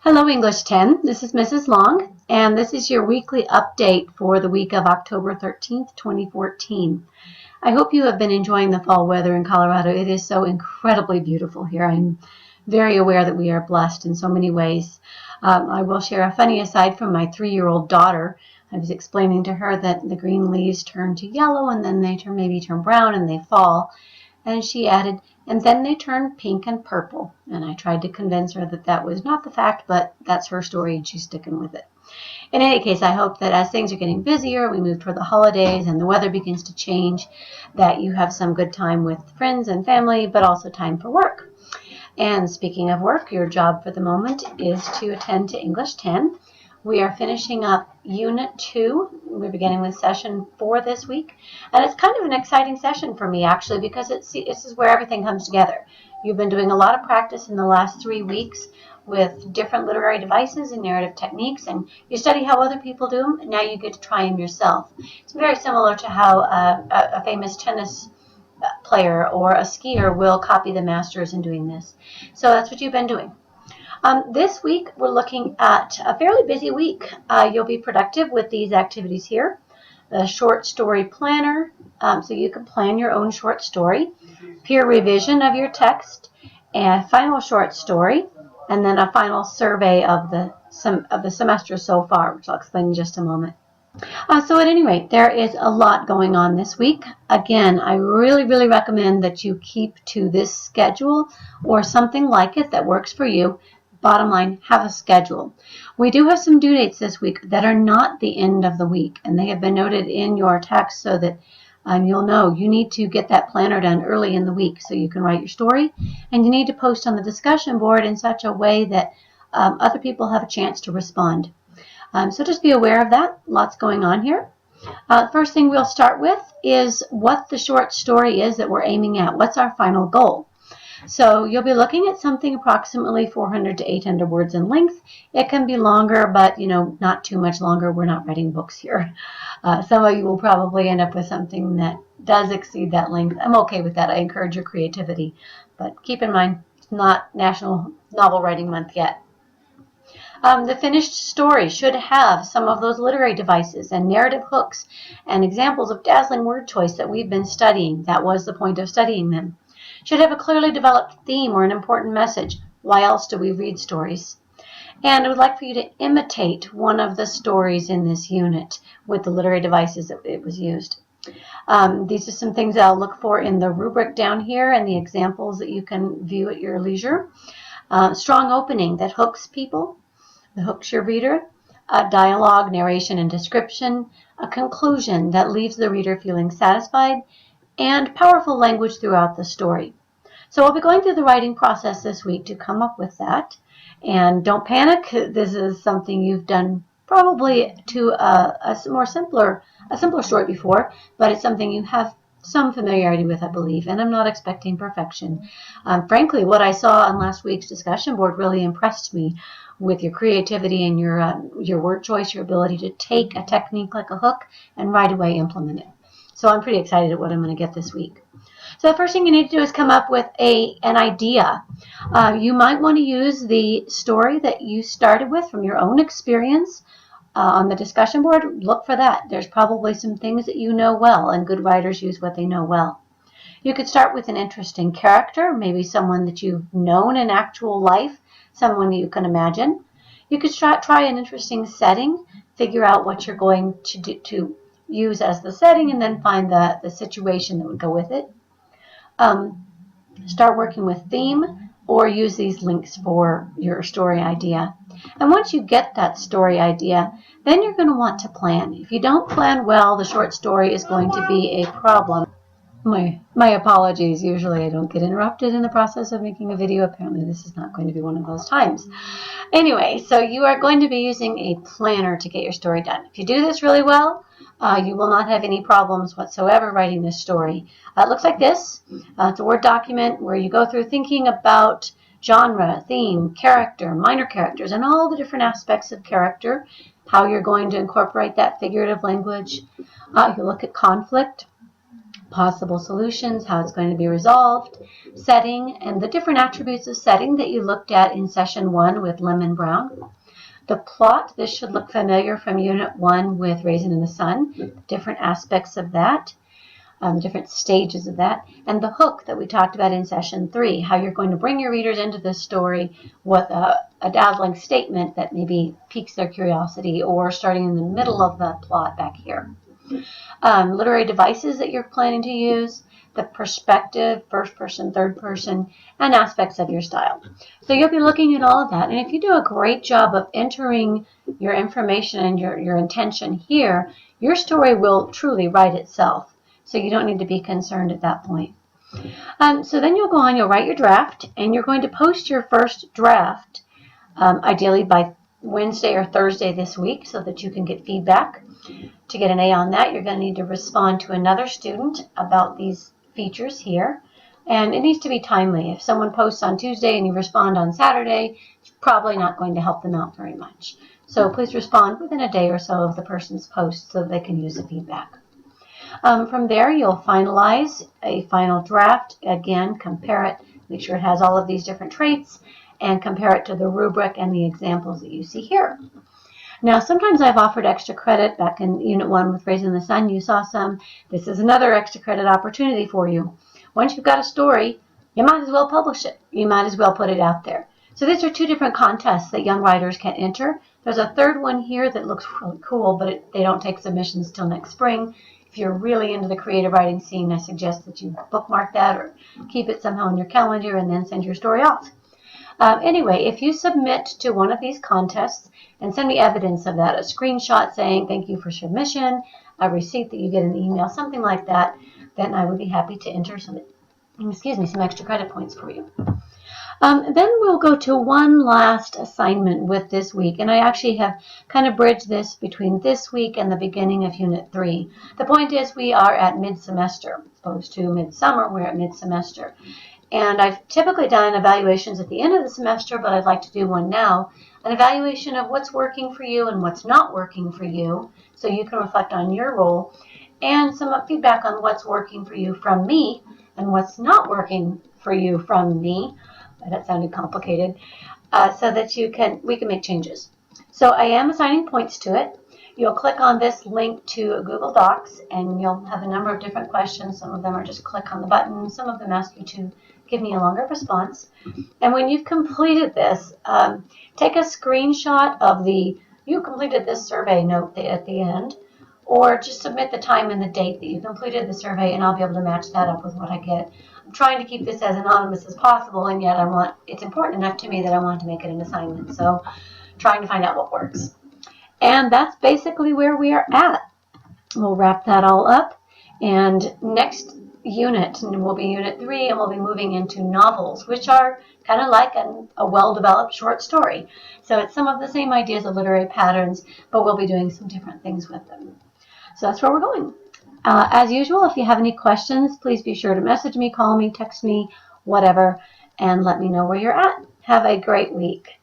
Hello, English 10. This is Mrs. Long, and this is your weekly update for the week of October 13th, 2014. I hope you have been enjoying the fall weather in Colorado. It is so incredibly beautiful here. I'm very aware that we are blessed in so many ways. I will share a funny aside from my 3-year-old daughter. I was explaining to her that the green leaves turn to yellow and then they maybe turn brown and they fall. And she added, and then they turn pink and purple. And I tried to convince her that that was not the fact, but that's her story and she's sticking with it. In any case, I hope that as things are getting busier, we move toward the holidays and the weather begins to change, that you have some good time with friends and family, but also time for work. And speaking of work, your job for the moment is to attend to English 10. We are finishing up Unit 2. We're beginning with Session 4 this week. And it's kind of an exciting session for me, actually, because this is where everything comes together. You've been doing a lot of practice in the last 3 weeks with different literary devices and narrative techniques, and you study how other people do them, and now you get to try them yourself. It's very similar to how a famous tennis player or a skier will copy the masters in doing this. So that's what you've been doing. This week, we're looking at a fairly busy week. You'll be productive with these activities here. The short story planner, so you can plan your own short story, peer revision of your text, and final short story, and then a final survey of the semester so far, which I'll explain in just a moment. So at any rate, there is a lot going on this week. Again, I really recommend that you keep to this schedule or something like it that works for you. Bottom line, have a schedule. We do have some due dates this week that are not the end of the week, and they have been noted in your text so that you'll know you need to get that planner done early in the week so you can write your story, and you need to post on the discussion board in such a way that other people have a chance to respond. So just be aware of that. Lots going on here. First thing we'll start with is what the short story is that we're aiming at. What's our final goal? So you'll be looking at something approximately 400 to 800 words in length. It can be longer, but not too much longer. We're not writing books here. Some of you will probably end up with something that does exceed that length. I'm okay with that. I encourage your creativity. But keep in mind, it's not National Novel Writing Month yet. The finished story should have some of those literary devices and narrative hooks and examples of dazzling word choice that we've been studying. That was the point of studying them. Should have a clearly developed theme or an important message. Why else do we read stories? And I would like for you to imitate one of the stories in this unit with the literary devices that it was used. These are some things I'll look for in the rubric down here and the examples that you can view at your leisure. Strong opening that hooks people, that hooks your reader. Dialogue, narration, and description. A conclusion that leaves the reader feeling satisfied, and powerful language throughout the story. So we'll be going through the writing process this week to come up with that. And don't panic. This is something you've done probably to a simpler story before, but it's something you have some familiarity with, I believe, and I'm not expecting perfection. Frankly, what I saw on last week's discussion board really impressed me with your creativity and your word choice, your ability to take a technique like a hook and right away implement it. So I'm pretty excited at what I'm going to get this week. So the first thing you need to do is come up with an idea. You might want to use the story that you started with from your own experience on the discussion board. Look for that. There's probably some things that you know well, and good writers use what they know well. You could start with an interesting character, maybe someone that you've known in actual life, someone you can imagine. You could try an interesting setting, figure out what you're going to use as the setting, and then find the situation that would go with it. Start working with theme, or use these links for your story idea. And once you get that story idea, then you're going to want to plan. If you don't plan well, the short story is going to be a problem. My apologies. Usually I don't get interrupted in the process of making a video. Apparently this is not going to be one of those times. Anyway, so you are going to be using a planner to get your story done. If you do this really well, you will not have any problems whatsoever writing this story. It looks like this. It's a Word document where you go through thinking about genre, theme, character, minor characters, and all the different aspects of character, how you're going to incorporate that figurative language. You look at conflict, possible solutions, how it's going to be resolved, setting, and the different attributes of setting that you looked at in session 1 with Lemon Brown. The plot, this should look familiar from Unit 1 with Raisin in the Sun, different aspects of that, different stages of that, and the hook that we talked about in session 3, how you're going to bring your readers into this story with a dazzling statement that maybe piques their curiosity, or starting in the middle of the plot back here. Literary devices that you're planning to use, the perspective, first person, third person, and aspects of your style. So you'll be looking at all of that, and if you do a great job of entering your information and your intention here, your story will truly write itself. So you don't need to be concerned at that point. So then you'll go on, you'll write your draft, and you're going to post your first draft, ideally by Wednesday or Thursday this week, so that you can get feedback. To get an A on that, you're going to need to respond to another student about these features here. And it needs to be timely. If someone posts on Tuesday and you respond on Saturday, it's probably not going to help them out very much. So please respond within a day or so of the person's post so they can use the feedback. From there, you'll finalize a final draft. Again, compare it, make sure it has all of these different traits, and compare it to the rubric and the examples that you see here. Now, sometimes I've offered extra credit. Back in Unit 1 with Raisin in the Sun, you saw some. This is another extra credit opportunity for you. Once you've got a story, you might as well publish it. You might as well put it out there. So these are 2 different contests that young writers can enter. There's a third one here that looks really cool, but they don't take submissions till next spring. If you're really into the creative writing scene, I suggest that you bookmark that or keep it somehow in your calendar and then send your story off. Anyway, if you submit to one of these contests and send me evidence of that, a screenshot saying thank you for submission, a receipt that you get an email, something like that, then I would be happy to enter some extra credit points for you. Then we'll go to one last assignment with this week, and I actually have kind of bridged this between this week and the beginning of Unit 3. The point is we are at mid-semester, as opposed to midsummer, we're at mid-semester. And I've typically done evaluations at the end of the semester, but I'd like to do one now, an evaluation of what's working for you and what's not working for you, so you can reflect on your role, and some feedback on what's working for you from me and what's not working for you from me. That sounded complicated, so that we can make changes. So I am assigning points to it. You'll click on this link to Google Docs, and you'll have a number of different questions. Some of them are just click on the button. Some of them ask you to give me a longer response. And when you've completed this, take a screenshot of you completed this survey note at the end, or just submit the time and the date that you completed the survey, and I'll be able to match that up with what I get. I'm trying to keep this as anonymous as possible, and yet it's important enough to me that I want to make it an assignment. So trying to find out what works. And that's basically where we are at. We'll wrap that all up, and next unit will be Unit 3, and we'll be moving into novels, which are kind of like a well-developed short story. So it's some of the same ideas of literary patterns, but we'll be doing some different things with them. So that's where we're going. As usual, if you have any questions, please be sure to message me, call me, text me, whatever, and let me know where you're at. Have a great week.